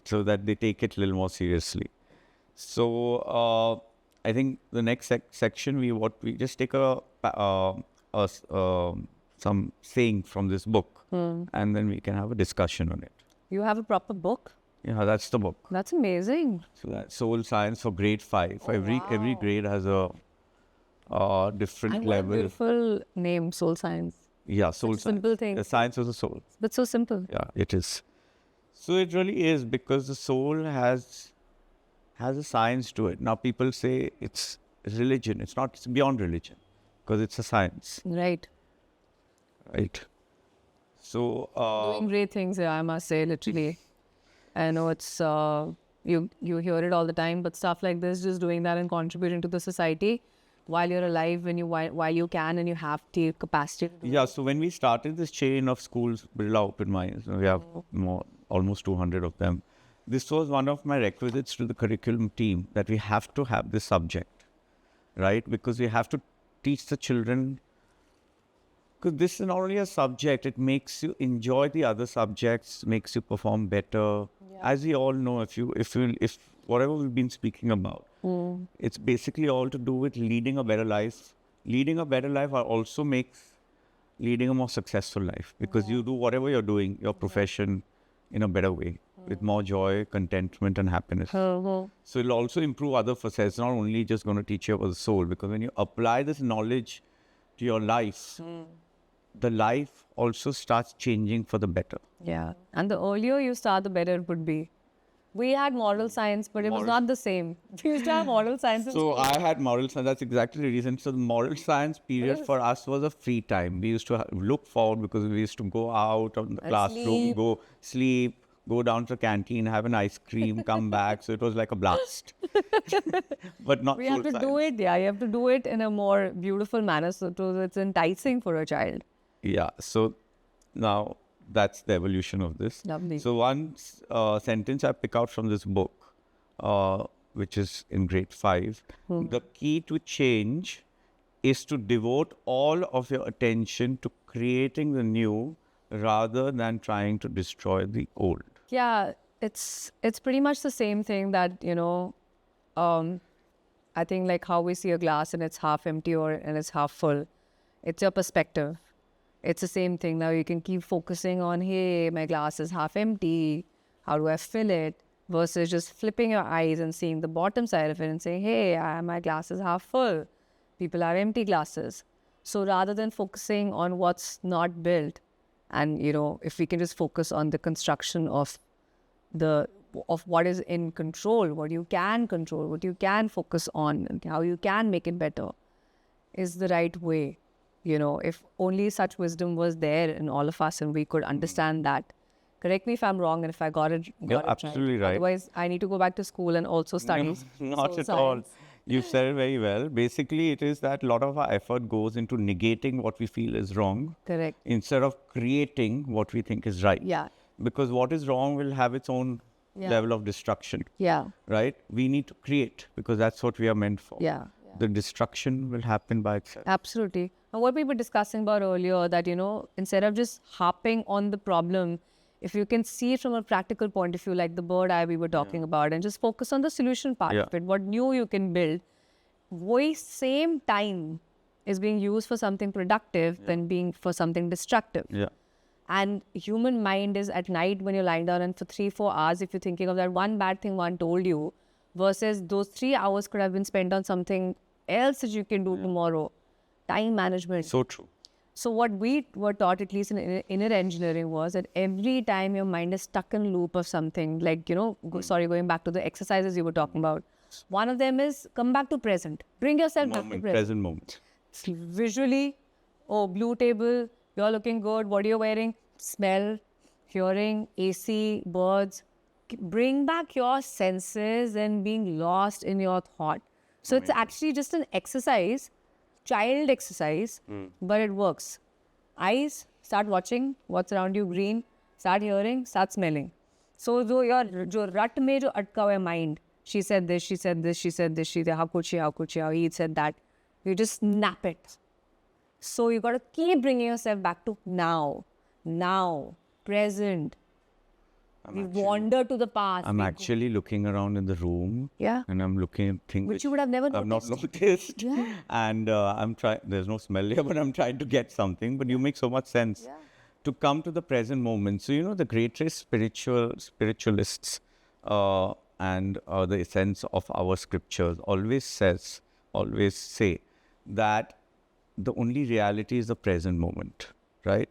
so that they take it a little more seriously. So I think the next section we just take some saying from this book, and then we can have a discussion on it. You have a proper book? Yeah, that's the book. That's amazing. So that's Soul Science for grade 5. Every grade has a different And what a level. beautiful name, Soul Science. Yeah, soul Such a science. simple thing. The science of the soul. But so simple. Yeah, it is. So it really is, because the soul has a science to it. Now people say it's religion. It's not. It's beyond religion, because it's a science, Right. right? So Doing great things here, I must say, literally. I know it's you hear it all the time, but stuff like this, just doing that and contributing to the society while you're alive, while you can and you have the capacity to do yeah. So when we started this chain of schools, Birla Open Minds, we have almost 200 of them. This was one of my requisites to the curriculum team, that we have to have this subject, right? Because we have to teach the children. Because this is not only a subject, it makes you enjoy the other subjects, makes you perform better. As we all know, if whatever we've been speaking about, it's basically all to do with leading a better life. Leading a better life also makes leading a more successful life, because you do whatever you're doing, your profession, in a better way, with more joy, contentment, and happiness. So it'll also improve other facets. It's not only just going to teach you about the soul, because when you apply this knowledge to your life, the life also starts changing for the better. Yeah. And the earlier you start, the better it would be. We had moral science, but it was not the same. We used to have moral science in So school. I had moral science. That's exactly the reason. So the moral science period for us was a free time. We used to look forward, because we used to go out of the classroom, sleep. go sleep, go down to the canteen, have an ice cream, come back. So it was like a blast. But not We have soul to science. do it, yeah. You have to do it in a more beautiful manner so it's enticing for a child. Yeah. So now that's the evolution of this. Lovely. So one sentence I pick out from this book, which is in grade 5, the key to change is to devote all of your attention to creating the new rather than trying to destroy the old. Yeah, it's pretty much the same thing that, I think like how we see a glass and it's half empty and it's half full. It's your perspective. It's the same thing. Now you can keep focusing on, hey, my glass is half empty. How do I fill it? Versus just flipping your eyes and seeing the bottom side of it and saying, hey, my glass is half full. People are empty glasses. So rather than focusing on what's not built, and if we can just focus on the construction of what is in control, what you can control, what you can focus on, and how you can make it better, is the right way. If only such wisdom was there in all of us and we could understand that. Correct me if I'm wrong, and if I got it absolutely right. Otherwise, I need to go back to school and also study. Not soul at all. science. You've said it very well. Basically, it is that a lot of our effort goes into negating what we feel is wrong, Correct. instead of creating what we think is right. Yeah. Because what is wrong will have its own level of destruction, Yeah. right? We need to create, because that's what we are meant for. Yeah. The destruction will happen by itself. Absolutely. And what we were discussing about earlier, that, instead of just harping on the problem, if you can see it from a practical point of view, like the bird eye we were talking about, and just focus on the solution part of it, what new you can build, same time is being used for something productive than being for something destructive. Yeah. And human mind is at night when you're lying down, and for 3-4 hours, if you're thinking of that one bad thing one told you, versus those 3 hours could have been spent on something else that you can do tomorrow. Time management. So true. So what we were taught, at least in inner engineering, was that every time your mind is stuck in loop of something, like, going back to the exercises you were talking about. One of them is come back to present. Bring yourself back to present. Moment. Visually, blue table, you're looking good, what are you wearing? Smell, hearing, AC, birds. Bring back your senses and being lost in your thought. So it's actually just an exercise, child exercise, but it works. Eyes, start watching what's around you, green, start hearing, start smelling. So jo rut mein jo atka hua hai mind, she said this, she said this, she said this, how could she, how he said that. You just snap it. So you got to keep bringing yourself back to now, present. We wander to the past. I'm actually looking around in the room. Yeah. And I'm looking at things Which you would have never I've not noticed. noticed. Yeah. And I'm trying, there's no smell here, but I'm trying to get something. But you make so much sense. Yeah. To come to the present moment. So, the greatest spiritualists and the essence of our scriptures always say that the only reality is the present moment, right?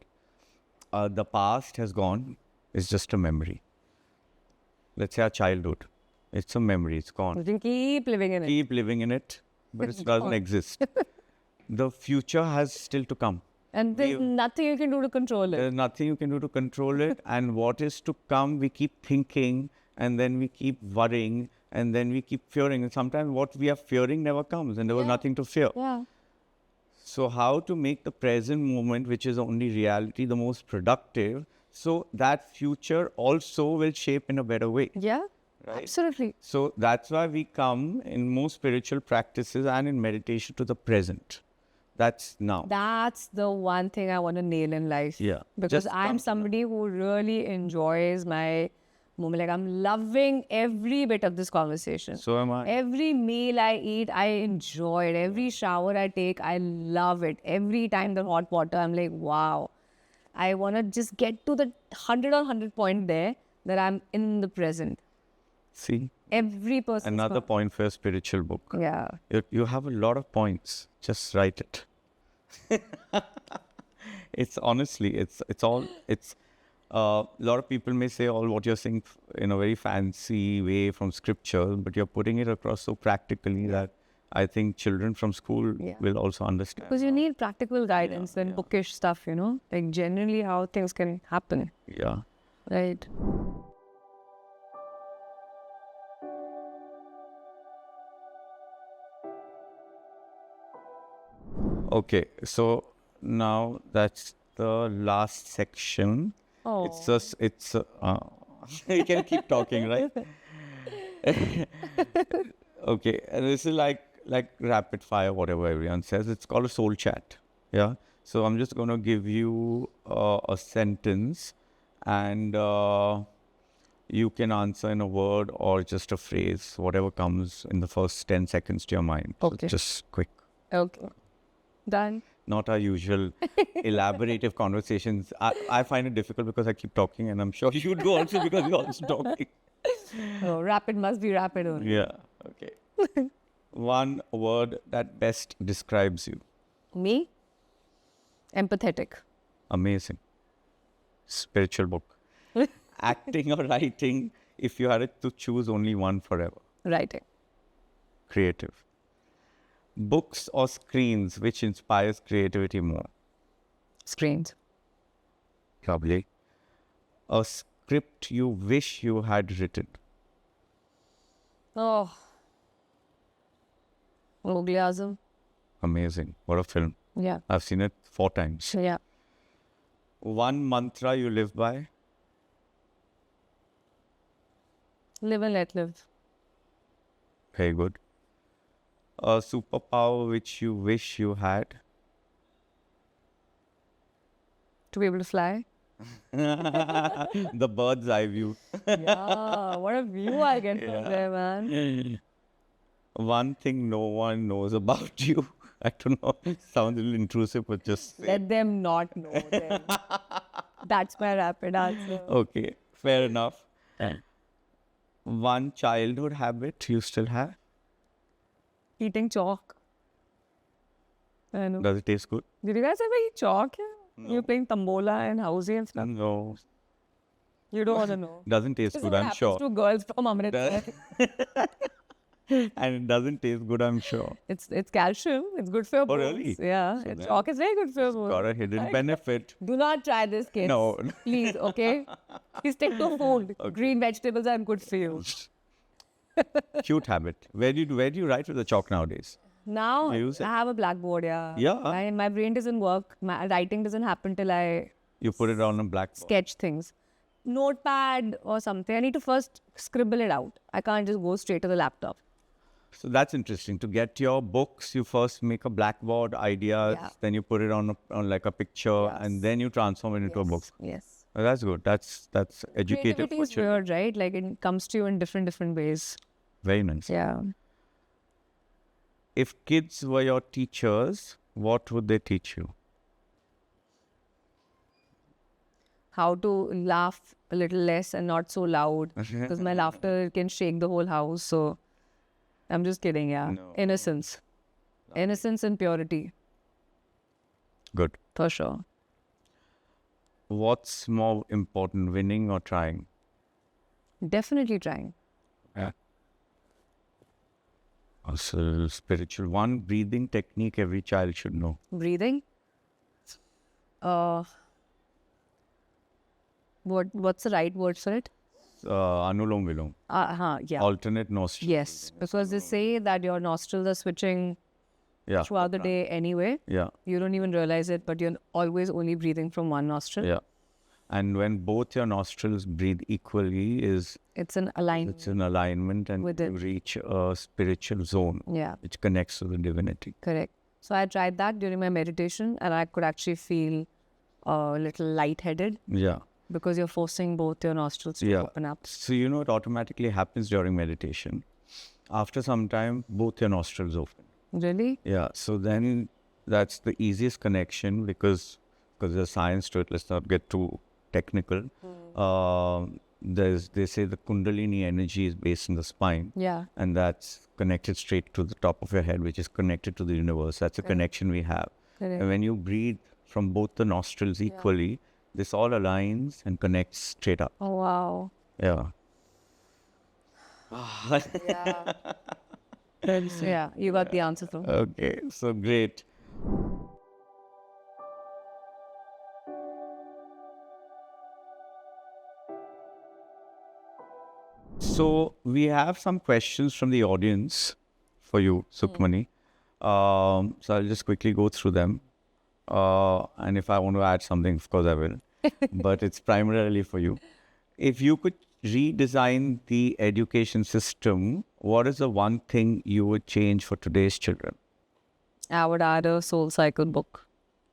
The past has gone, it's just a memory. Let's say our childhood, it's a memory, it's gone. You can keep living in it. Keep living in it, but it doesn't exist. The future has still to come. And there's nothing you can do to control it. There's nothing you can do to control it. And what is to come, we keep thinking, and then we keep worrying, and then we keep fearing. And sometimes what we are fearing never comes, and there was nothing to fear. Yeah. So how to make the present moment, which is the only reality, the most productive, so that future also will shape in a better way. Yeah. Right? Absolutely. So that's why we come in most spiritual practices and in meditation to the present. That's now. That's the one thing I want to nail in life. Yeah. Because Just I'm come to somebody who really enjoys my moment. Like, I'm loving every bit of this conversation. So am I. Every meal I eat, I enjoy it. Every shower I take, I love it. Every time the hot water, I'm like, wow. I want to just get to the 100 on 100 point there that I'm in the present. See? Every person. Another point for a spiritual book. Yeah. You have a lot of points. Just write it. It's honestly, it's a lot of people may say all what you're saying in a very fancy way from scripture, but you're putting it across so practically that I think children from school will also understand. Because you need practical guidance than bookish stuff, like generally how things can happen. Yeah. Right. Okay, so now that's the last section. Oh. It's just, you can keep talking, right? Okay, and this is like rapid fire, whatever everyone says. It's called a soul chat. Yeah. So I'm just going to give you a sentence, and you can answer in a word or just a phrase, whatever comes in the first 10 seconds to your mind. Okay. So just quick. Okay. Done. Not our usual elaborative conversations. I find it difficult because I keep talking, and I'm sure you do also because you're also talking. Oh, rapid must be rapid only. Yeah. Okay. One word that best describes you. Me? Empathetic. Amazing. Spiritual book. Acting or writing, if you had to choose only one forever. Writing. Creative. Books or screens, which inspires creativity more? Screens. Lovely. A script you wish you had written? Oh. Mughal Azam. Amazing. What a film. Yeah. I've seen it 4 times. Yeah. One mantra you live by? Live and let live. Very good. A superpower which you wish you had? To be able to fly. The bird's eye view. Yeah. What a view I get from there, man. One thing no one knows about you. I don't know. Sounds a little intrusive, but just say. Let them not know then. That's my rapid answer. Okay, fair enough. One childhood habit you still have? Eating chalk. I know. Does it taste good? Did you guys ever eat chalk? Yeah? No. You're playing tambola and housey and stuff. No. You don't want to know. Doesn't taste This is good, what I'm happens sure. to girls from Amritsar. And it doesn't taste good, I'm sure. It's calcium. It's good for your bones. really? Yeah. So then Chalk is very good for your bones. Got a hidden benefit. Do not try this, kids. No. Please, okay? Please stick to food. Okay. Green vegetables are good for you. Cute habit. Where do you write with the chalk nowadays? Now, You use it? I have a blackboard, yeah. Yeah. My brain doesn't work. My writing doesn't happen till I You put it on a blackboard. sketch things. Notepad or something. I need to first scribble it out. I can't just go straight to the laptop. So that's interesting. To get your books, you first make a blackboard ideas, Yeah. then you put it on like a picture, Yes. and then you transform it into a book. Yes. Oh, that's good. That's educative Creativity for is children. weird, right? Like it comes to you in different ways. Very nice. Yeah. If kids were your teachers, what would they teach you? How to laugh a little less and not so loud, because my laughter can shake the whole house. So I'm just kidding. Yeah. No. Innocence. Innocence and purity, Good. for sure. What's more important, winning or trying? Definitely trying. Yeah. Also, spiritual one, breathing technique every child should know. Breathing. Uh, what's the right word for it? Anulom Vilom. Yeah. Alternate nostrils. Yes, because they say that your nostrils are switching Yeah. throughout the day anyway. Yeah. You don't even realize it, but you're always only breathing from one nostril. Yeah. And when both your nostrils breathe equally, It's an alignment. it's in alignment, and With you it. reach a spiritual zone Yeah, which connects to the divinity. correct. So I tried that during my meditation, and I could actually feel a little lightheaded Yeah. because you're forcing both your nostrils to Yeah. open up. So you know it automatically happens during meditation. After some time, both your nostrils open. Really? Yeah. So then that's the easiest connection because there's science to it. Let's not get too technical. They say the Kundalini energy is based in the spine, Yeah. and that's connected straight to the top of your head, which is connected to the universe. That's a connection we have. Correct. And when you breathe from both the nostrils equally, this all aligns and connects straight up. Oh, wow. Yeah. Yeah. So, yeah, you got the answer though. Okay, so great. So we have some questions from the audience for you, Sukhmani. So I'll just quickly go through them. And if I want to add something, of course I will. But it's primarily for you. If you could redesign the education system, what is the one thing you would change for today's children? I would add a soul cycle book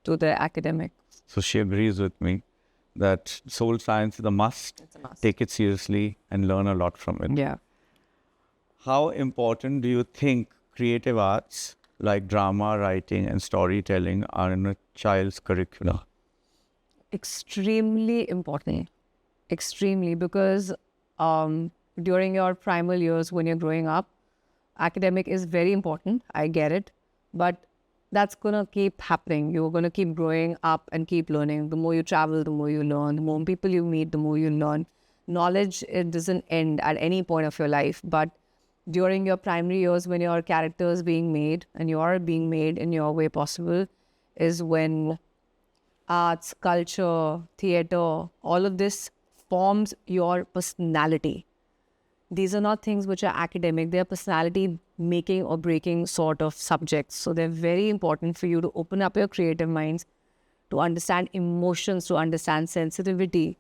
to the academic. So she agrees with me that soul science is a must. It's a must. Take it seriously and learn a lot from it. Yeah. How important do you think creative arts like drama, writing, and storytelling are in a child's curricula? Extremely important. Extremely, because during your primal years when you're growing up, academic is very important. I get it. But that's going to keep happening. You're going to keep growing up and keep learning. The more you travel, the more you learn. The more people you meet, the more you learn. Knowledge, it doesn't end at any point of your life. But during your primary years, when your character is being made and you are being made in your way possible, is when arts, culture, theater, all of this forms your personality. These are not things which are academic. They are personality making or breaking sort of subjects. So they're very important for you to open up your creative minds, to understand emotions, to understand sensitivity.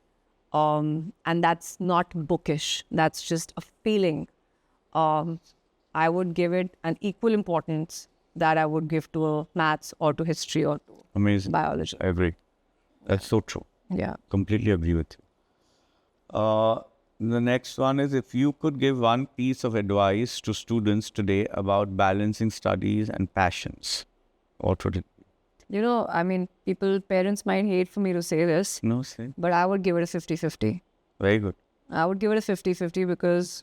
And that's not bookish. That's just a feeling. I would give it an equal importance that I would give to maths or to history or to Amazing. biology. I agree. That's so true. Yeah. Completely agree with you. The next one is, if you could give one piece of advice to students today about balancing studies and passions, what would it be? You know, I mean, parents might hate for me to say this, No, say. but I would give it a 50-50. Very good. I would give it a 50-50 because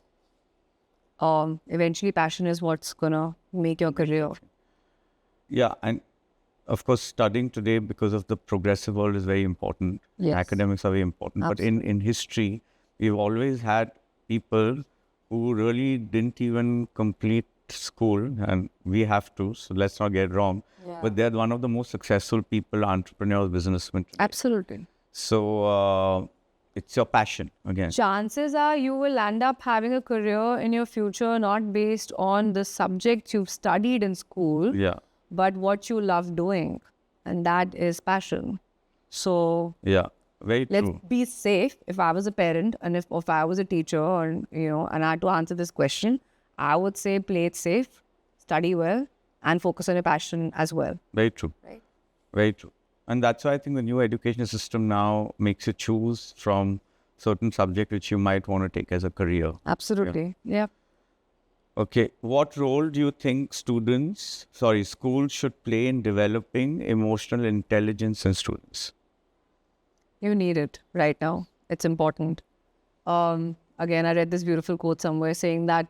eventually passion is what's going to make your career. Yeah, and of course, studying today because of the progressive world is very important. Yes. Academics are very important. But in history, we've always had people who really didn't even complete school, and we have to, so let's not get it wrong. Yeah. But they're one of the most successful people, entrepreneurs, businessmen today. Absolutely. So it's your passion again. Chances are you will end up having a career in your future not based on the subjects you've studied in school, Yeah. but what you love doing. And that is passion. So Yeah. Very let's true. be safe. If I was a parent and if I was a teacher, and and I had to answer this question, I would say play it safe, study well, and focus on your passion as well. Very true. Right. Very true. And that's why I think the new education system now makes you choose from certain subject which you might want to take as a career. Absolutely. Yeah. Okay, what role do you think schools should play in developing emotional intelligence in students? You need it right now. It's important. Again, I read this beautiful quote somewhere saying that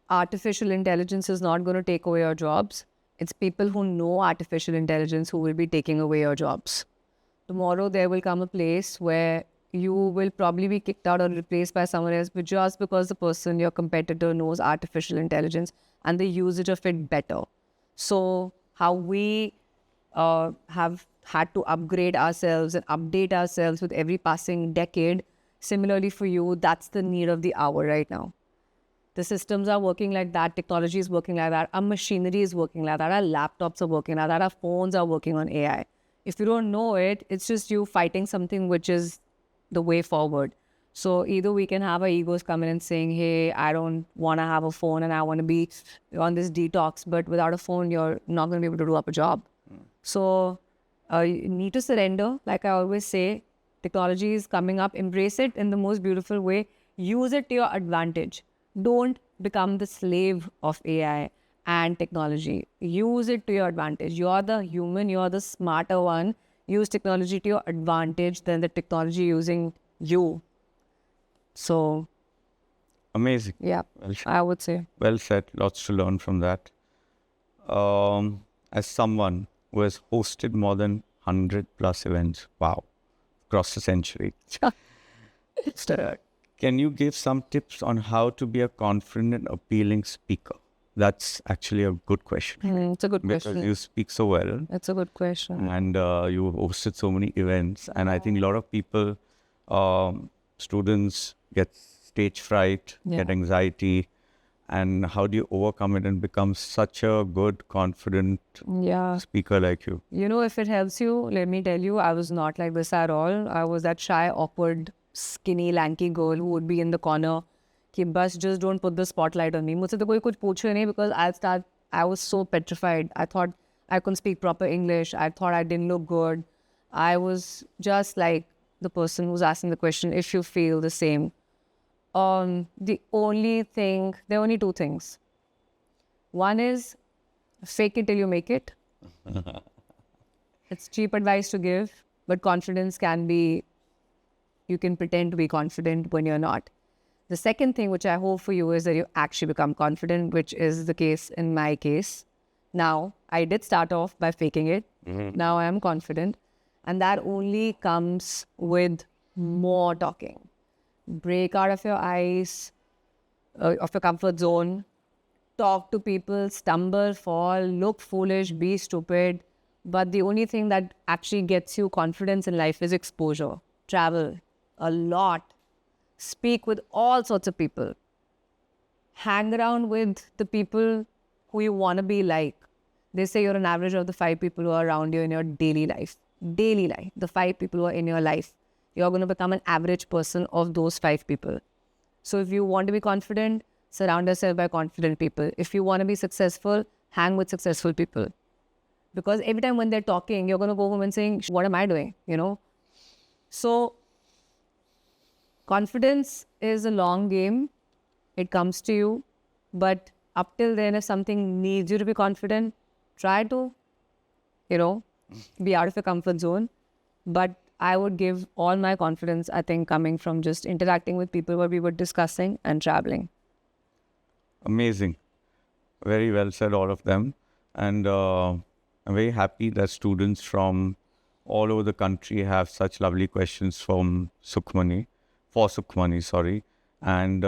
artificial intelligence is not going to take away your jobs. It's people who know artificial intelligence who will be taking away your jobs. Tomorrow, there will come a place where you will probably be kicked out or replaced by someone else, but just because the person, your competitor, knows artificial intelligence and the usage of it better. So, how we have had to upgrade ourselves and update ourselves with every passing decade. Similarly, for you, that's the need of the hour right now. The systems are working like that, technology is working like that, our machinery is working like that, our laptops are working like that, our phones are working on AI. If you don't know it, it's just you fighting something which is the way forward. So either we can have our egos come in and saying, hey, I don't want to have a phone and I want to be on this detox, but without a phone, you're not going to be able to do up a job. So you need to surrender. Like I always say, technology is coming up. Embrace it in the most beautiful way. Use it to your advantage. Don't become the slave of AI and technology. Use it to your advantage. You're the human. You're the smarter one. Use technology to your advantage than the technology using you. So, Amazing. yeah, Well, I would say. well said. Lots to learn from that. As someone who has hosted more than 100 plus events, wow, across the century, can you give some tips on how to be a confident, appealing speaker? That's actually a good question. It's a good Because question. you speak so well It's a good question. and you've hosted so many events. And I think a lot of people, students get stage fright, get anxiety. And how do you overcome it and become such a good, confident speaker like you? You know, if it helps you, let me tell you, I was not like this at all. I was that shy, awkward, skinny, lanky girl who would be in the corner. Ki bas just don't put the spotlight on me. मुझसे तो कोई कुछ पूछे नहीं because I was so petrified. I thought I couldn't speak proper English. I thought I didn't look good. I was just like the person who's asking the question, if you feel the same. There are only two things. One is fake it till you make it. It's cheap advice to give, but confidence can be, you can pretend to be confident when you're not. The second thing, which I hope for you, is that you actually become confident, which is the case in my case. Now, I did start off by faking it. Now I am confident. And that only comes with more talking. Break out of your eyes, of your comfort zone. Talk to people, stumble, fall, look foolish, be stupid. But the only thing that actually gets you confidence in life is exposure. Travel a lot. Speak with all sorts of people. Hang around with the people who you want to be like. They say you're an average of the 5 people who are around you in your daily life. Daily life. The 5 people who are in your life. You're going to become an average person of those 5 people. So if you want to be confident, surround yourself by confident people. If you want to be successful, hang with successful people. Because every time when they're talking, you're going to go home and saying, what am I doing? You know? So confidence is a long game. It comes to you. But up till then, if something needs you to be confident, try to, be out of your comfort zone. But I would give all my confidence, I think, coming from just interacting with people what we were discussing and traveling. Amazing. Very well said, all of them. And I'm very happy that students from all over the country have such lovely questions for Sukhmani, sorry. And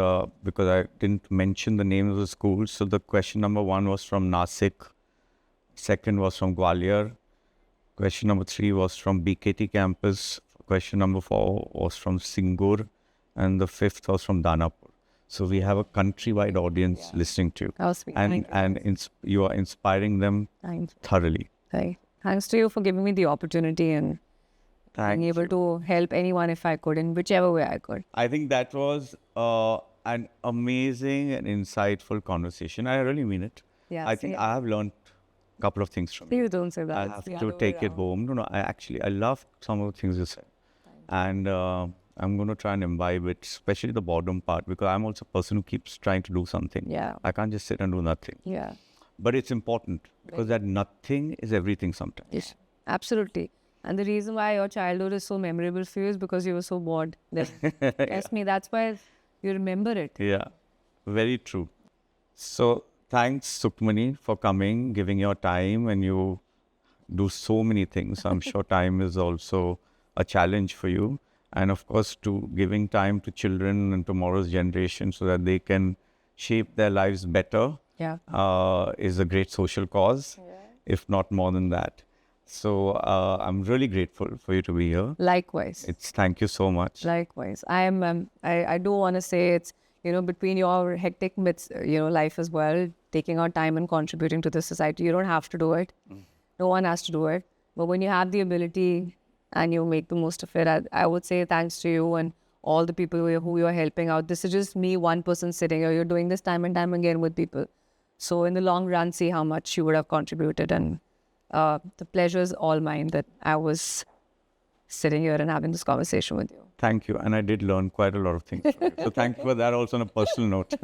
because I didn't mention the name of the schools, so the question number 1 was from Nasik, second was from Gwalior, question number 3 was from BKT campus, question number 4 was from Singur, and the 5th was from Danapur. So we have a countrywide audience listening to you. That was sweet. And you are inspiring them thoroughly. Thanks to you for giving me the opportunity and being able to help anyone if I could, in whichever way I could. I think that was an amazing and insightful conversation. I really mean it. Yeah, I think I have learned couple of things from you. Please don't say that. I It's have the to other way take it around. home. No, I love some of the things you said. And I'm going to try and imbibe it, especially the bottom part, because I'm also a person who keeps trying to do something. Yeah. I can't just sit and do nothing. Yeah. But it's important because that nothing is everything sometimes. Yes. Absolutely. And the reason why your childhood is so memorable for you is because you were so bored then. Trust me, that's why you remember it. Yeah, very true. So thanks, Sukhmani, for coming, giving your time, and you do so many things. I'm sure time is also a challenge for you. And of course, to giving time to children and tomorrow's generation so that they can shape their lives better Yeah. is a great social cause, if not more than that. So I'm really grateful for you to be here. Likewise. Thank you so much. Likewise. I do want to say it's, between your hectic life as well, taking out time and contributing to the society, you don't have to do it. No one has to do it. But when you have the ability and you make the most of it, I would say thanks to you and all the people who you're helping out. This is just me, one person sitting here. You're doing this time and time again with people. So in the long run, see how much you would have contributed. And the pleasure is all mine that I was sitting here and having this conversation with you. Thank you. And I did learn quite a lot of things from you. So thank you for that also on a personal note.